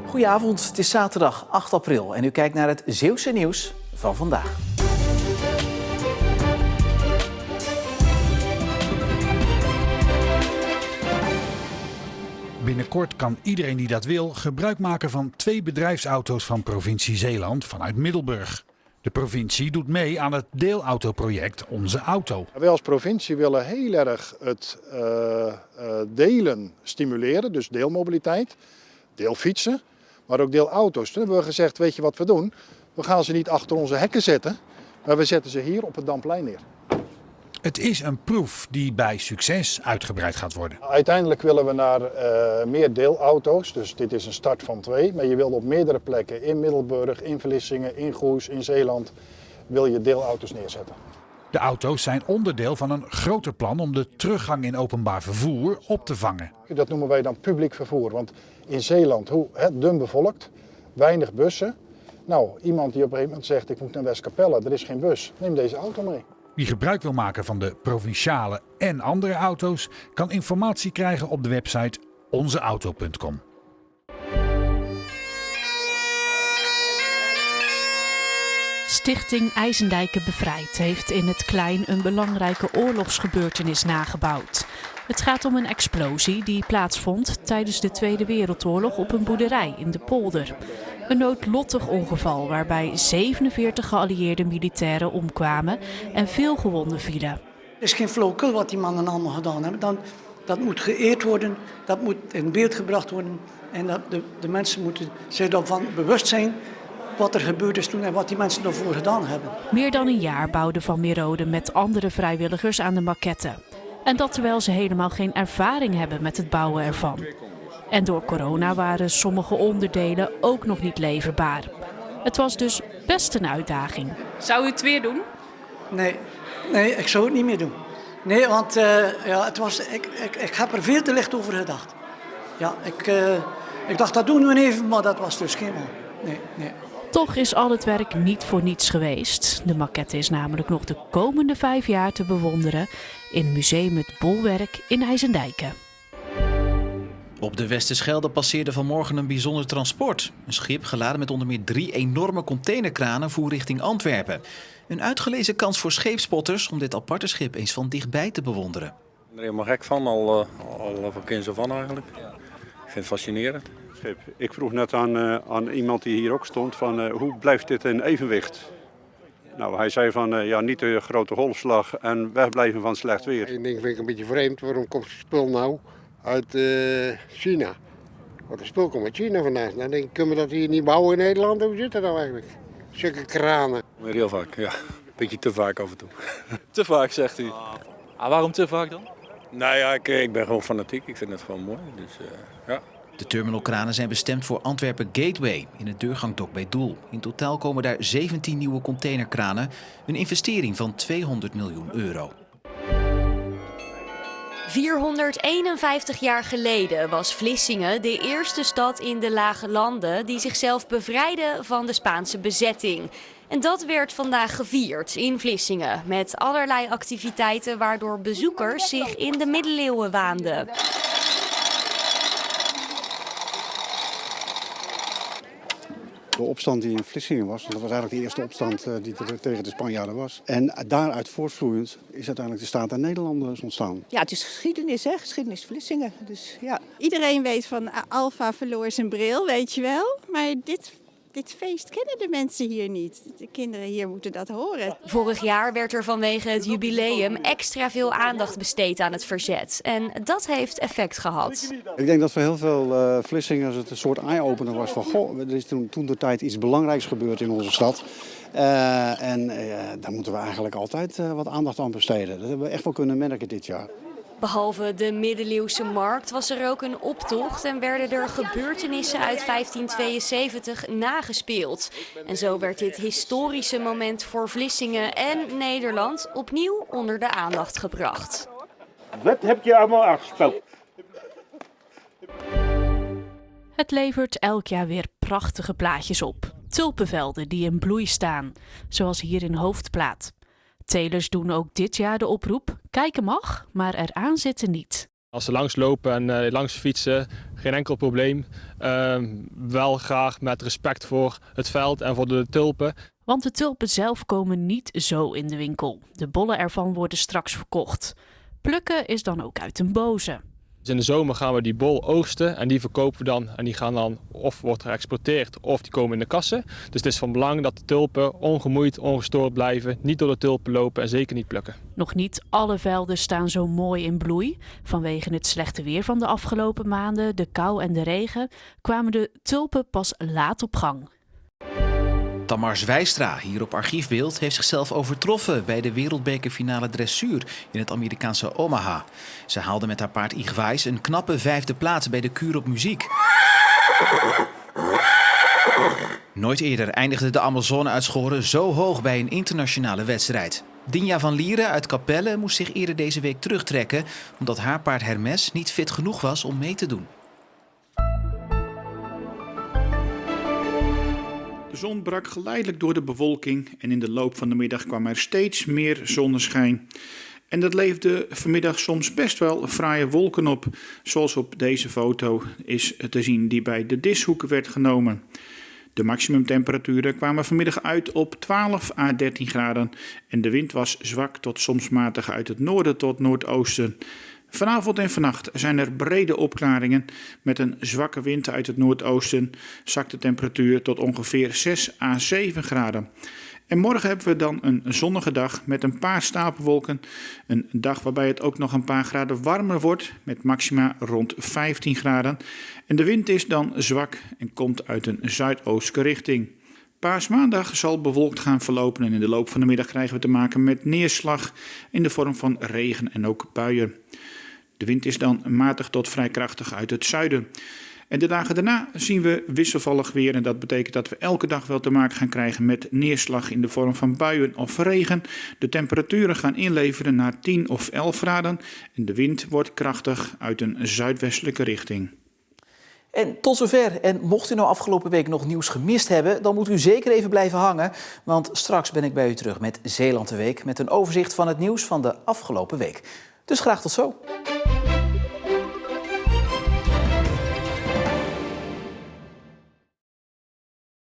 Goedenavond, het is zaterdag 8 april en u kijkt naar het Zeeuwse nieuws van vandaag. Binnenkort kan iedereen die dat wil gebruik maken van 2 bedrijfsauto's van provincie Zeeland vanuit Middelburg. De provincie doet mee aan het deelautoproject Onze Auto. Wij als provincie willen heel erg het delen stimuleren, dus deelmobiliteit, deelfietsen, maar ook deelauto's. Toen hebben we gezegd, weet je wat we doen? We gaan ze niet achter onze hekken zetten, maar we zetten ze hier op het Damplein neer. Het is een proef die bij succes uitgebreid gaat worden. Uiteindelijk willen we naar meer deelauto's, dus dit is een start van 2. Maar je wil op meerdere plekken, in Middelburg, in Vlissingen, in Goes, in Zeeland, wil je deelauto's neerzetten. De auto's zijn onderdeel van een groter plan om de teruggang in openbaar vervoer op te vangen. Dat noemen wij dan publiek vervoer, want in Zeeland, dun bevolkt, weinig bussen. Nou, iemand die op een gegeven moment zegt, ik moet naar Westkapelle, er is geen bus, neem deze auto mee. Wie gebruik wil maken van de provinciale en andere auto's kan informatie krijgen op de website onzeauto.com. Stichting IJsendijken Bevrijd heeft in het klein een belangrijke oorlogsgebeurtenis nagebouwd. Het gaat om een explosie die plaatsvond tijdens de Tweede Wereldoorlog op een boerderij in de polder. Een noodlottig ongeval waarbij 47 geallieerde militairen omkwamen en veel gewonden vielen. Het is geen flauwekul wat die mannen allemaal gedaan hebben. Dat moet geëerd worden, dat moet in beeld gebracht worden. En de mensen moeten zich daarvan bewust zijn wat er gebeurd is toen en wat die mensen daarvoor gedaan hebben. Meer dan een jaar bouwde Van Meerode met andere vrijwilligers aan de maquette. En dat terwijl ze helemaal geen ervaring hebben met het bouwen ervan. En door corona waren sommige onderdelen ook nog niet leverbaar. Het was dus best een uitdaging. Zou u het weer doen? Nee, ik zou het niet meer doen. Nee, want ik heb er veel te licht over gedacht. Ja, ik dacht dat doen we even, maar dat was dus geen mal. Nee. Toch is al het werk niet voor niets geweest. De maquette is namelijk nog de komende 5 jaar te bewonderen in Museum Het Bolwerk in IJsendijken. Op de Westerschelde passeerde vanmorgen een bijzonder transport. Een schip geladen met onder meer 3 enorme containerkranen voer richting Antwerpen. Een uitgelezen kans voor scheepspotters om dit aparte schip eens van dichtbij te bewonderen. Ik ben er helemaal gek van, al van kinds af aan eigenlijk. Ik vind het fascinerend. Ik vroeg net aan iemand die hier ook stond van hoe blijft dit in evenwicht? Nou, hij zei van niet de grote golfslag en wegblijven van slecht weer. Ik denk, vind ik een beetje vreemd, waarom komt het spul nou uit China? Want het spul komt uit China vandaan. Dan denk ik, kunnen we dat hier niet bouwen in Nederland? Hoe zit dat nou eigenlijk? Zulke kranen. Maar heel vaak, ja. Beetje te vaak af en toe. Te vaak, zegt u. Waarom te vaak dan? Nou ja, ik ben gewoon fanatiek. Ik vind het gewoon mooi. Dus ja. De terminalkranen zijn bestemd voor Antwerpen Gateway in het deurgangdok bij Doel. In totaal komen daar 17 nieuwe containerkranen, een investering van €200 miljoen. 451 jaar geleden was Vlissingen de eerste stad in de Lage Landen die zichzelf bevrijdde van de Spaanse bezetting. En dat werd vandaag gevierd in Vlissingen met allerlei activiteiten waardoor bezoekers zich in de middeleeuwen waanden. De opstand die in Vlissingen was, dat was eigenlijk de eerste opstand die er tegen de Spanjaarden was. En daaruit voortvloeiend is uiteindelijk de staat der Nederlanden ontstaan. Ja, het is geschiedenis, hè? Geschiedenis Vlissingen. Dus, ja. Iedereen weet van Alfa verloor zijn bril, weet je wel. Maar dit feest kennen de mensen hier niet. De kinderen hier moeten dat horen. Vorig jaar werd er vanwege het jubileum extra veel aandacht besteed aan het verzet. En dat heeft effect gehad. Ik denk dat voor heel veel Vlissingers het een soort eye-opener was van... goh, er is toen de tijd iets belangrijks gebeurd in onze stad. Daar moeten we eigenlijk altijd wat aandacht aan besteden. Dat hebben we echt wel kunnen merken dit jaar. Behalve de middeleeuwse markt was er ook een optocht en werden er gebeurtenissen uit 1572 nagespeeld. En zo werd dit historische moment voor Vlissingen en Nederland opnieuw onder de aandacht gebracht. Wat heb je allemaal afgespeeld? Het levert elk jaar weer prachtige plaatjes op. Tulpenvelden die in bloei staan, zoals hier in Hoofdplaat. Telers doen ook dit jaar de oproep: kijken mag, maar eraan zitten niet. Als ze langs lopen en langs fietsen, geen enkel probleem. Wel graag met respect voor het veld en voor de tulpen. Want de tulpen zelf komen niet zo in de winkel. De bollen ervan worden straks verkocht. Plukken is dan ook uit een boze. Dus in de zomer gaan we die bol oogsten en die verkopen we dan. En die gaan dan of wordt geëxporteerd of die komen in de kassen. Dus het is van belang dat de tulpen ongemoeid, ongestoord blijven. Niet door de tulpen lopen en zeker niet plukken. Nog niet alle velden staan zo mooi in bloei. Vanwege het slechte weer van de afgelopen maanden, de kou en de regen, kwamen de tulpen pas laat op gang. Tamar Zwijstra, hier op Archiefbeeld, heeft zichzelf overtroffen bij de wereldbekerfinale dressuur in het Amerikaanse Omaha. Ze haalde met haar paard Igwais een knappe 5e plaats bij de kuur op muziek. Nooit eerder eindigde de Amazone uit Schoren zo hoog bij een internationale wedstrijd. Dinja van Lieren uit Capelle moest zich eerder deze week terugtrekken omdat haar paard Hermes niet fit genoeg was om mee te doen. De zon brak geleidelijk door de bewolking en in de loop van de middag kwam er steeds meer zonneschijn. En dat leverde vanmiddag soms best wel fraaie wolken op, zoals op deze foto is te zien die bij de Dishoek werd genomen. De maximumtemperaturen kwamen vanmiddag uit op 12 à 13 graden en de wind was zwak tot soms matig uit het noorden tot noordoosten. Vanavond en vannacht zijn er brede opklaringen. Met een zwakke wind uit het noordoosten zakt de temperatuur tot ongeveer 6 à 7 graden. En morgen hebben we dan een zonnige dag met een paar stapelwolken. Een dag waarbij het ook nog een paar graden warmer wordt met maxima rond 15 graden. En de wind is dan zwak en komt uit een zuidoostelijke richting. Paasmaandag zal bewolkt gaan verlopen en in de loop van de middag krijgen we te maken met neerslag in de vorm van regen en ook buien. De wind is dan matig tot vrij krachtig uit het zuiden. En de dagen daarna zien we wisselvallig weer en dat betekent dat we elke dag wel te maken gaan krijgen met neerslag in de vorm van buien of regen. De temperaturen gaan inleveren naar 10 of 11 graden en de wind wordt krachtig uit een zuidwestelijke richting. En tot zover. En mocht u nou afgelopen week nog nieuws gemist hebben, dan moet u zeker even blijven hangen. Want straks ben ik bij u terug met Zeeland de Week met een overzicht van het nieuws van de afgelopen week. Dus graag tot zo.